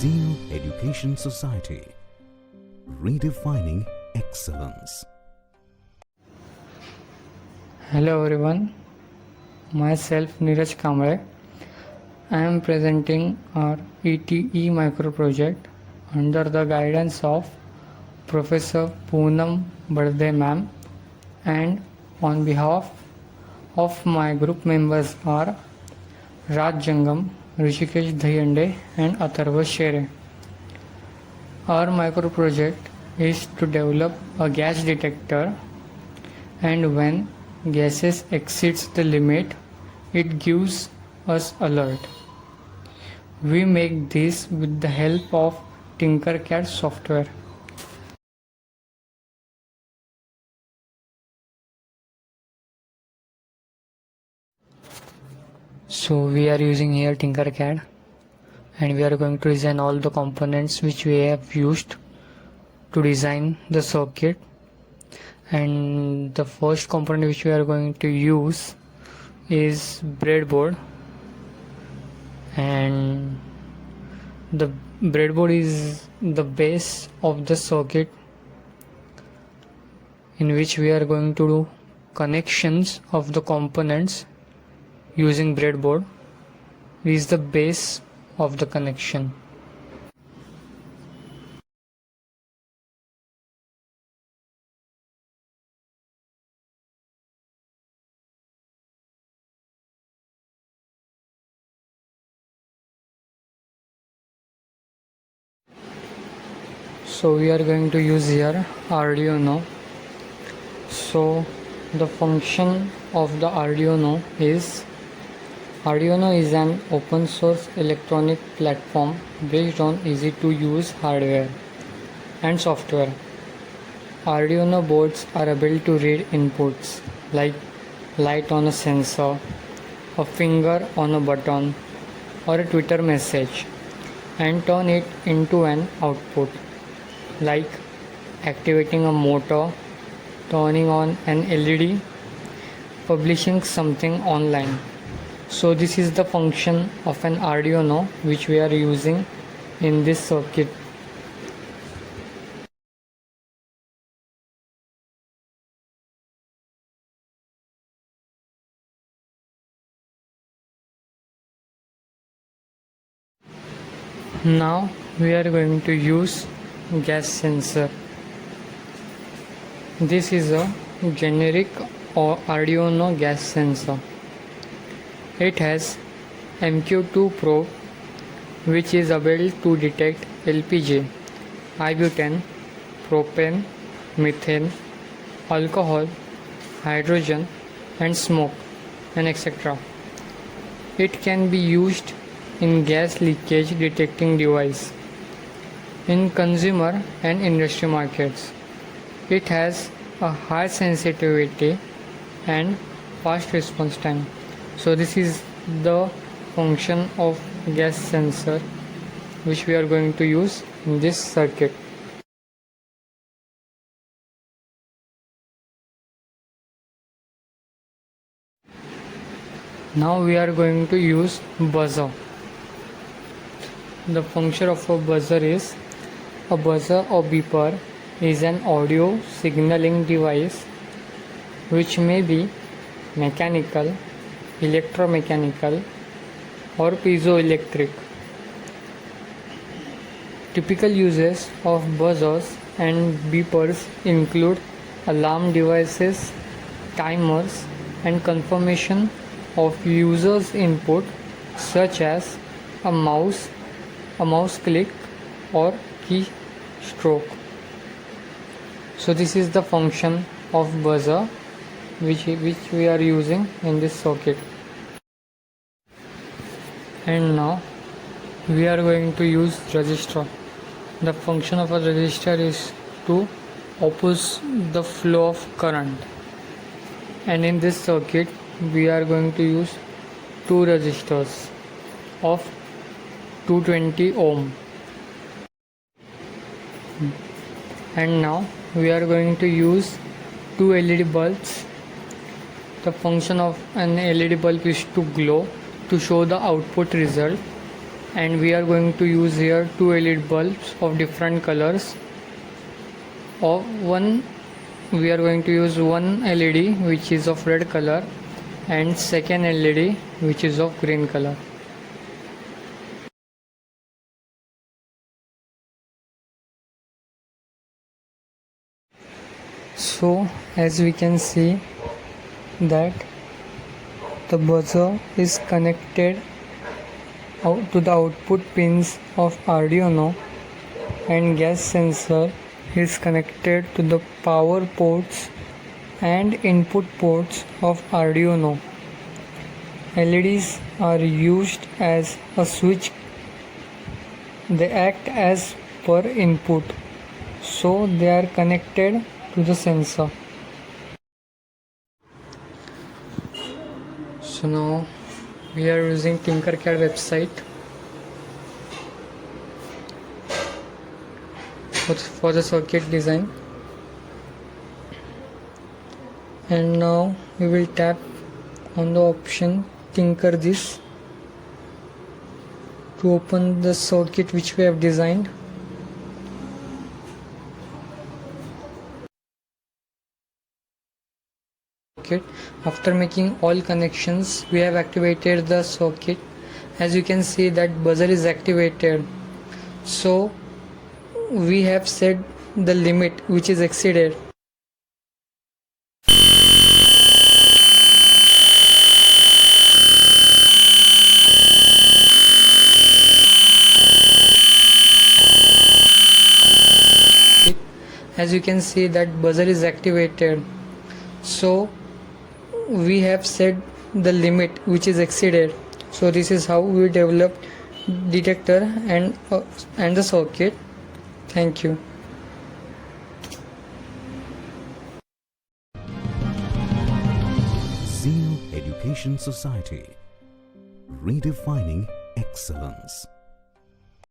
Zeal Education Society, redefining excellence. Hello everyone, myself Neeraj Kamble. I am presenting our ETE micro project under the guidance of Professor Poonam Bardhe ma'am, and on behalf of my group members are Raj Jangam, Rishikesh Dhayande and Atharva Shere. Our micro project is to develop a gas detector, and when gases exceeds the limit, it gives us alert. We make this with the help of Tinkercad software. So we are using here Tinkercad, and we are going to design all the components which we have used to design the circuit. And the first component which we are going to use is breadboard, and the breadboard is the base of the circuit in which we are going to do connections of the components using breadboard. It is the base of the connection. So we are going to use here Arduino. So the function of the Arduino is an open source electronic platform based on easy to use hardware and software. Arduino boards are able to read inputs like light on a sensor, a finger on a button, or a Twitter message, and turn it into an output like activating a motor, turning on an LED, publishing something online. So this is the function of an Arduino which we are using in this circuit. Now we are going to use gas sensor. This is a generic Arduino gas sensor. It has MQ2 probe which is able to detect LPG, iButane, propane, methane, alcohol, hydrogen and smoke, and etc. It can be used in gas leakage detecting device in consumer and industry markets. It has a high sensitivity and fast response time. So this is the function of gas sensor which we are going to use in this circuit. Now we are going to use buzzer. The function of a buzzer is a buzzer or beeper is an audio signaling device which may be mechanical, electromechanical or piezoelectric. Typical uses of buzzers and beepers include alarm devices, timers and confirmation of users' input such as a mouse click or key stroke. So this is the function of buzzer which we are using in this circuit. And now we are going to use resistor. The function of a resistor is to oppose the flow of current, and in this circuit we are going to use two resistors of 220 ohm. And now we are going to use two LED bulbs. The function of an LED bulb is to glow to show the output result, and we are going to use here two LED bulbs of different colors. We are going to use one LED which is of red color and second LED which is of green color. So as we can see that the buzzer is connected to the output pins of Arduino and gas sensor is connected to the power ports and input ports of Arduino. LEDs are used as a switch. They act as per input, so they are connected to the sensor. So now we are using Tinkercad website for the circuit design, and now we will tap on the option Tinker This to open the circuit which we have designed. After making all connections, we have activated the circuit. As you can see that buzzer is activated, so we have set the limit which is exceeded. As you can see that buzzer is activated, so we have set the limit which is exceeded. So this is how we developed detector and the circuit. Thank you. Zeal Education Society, redefining excellence.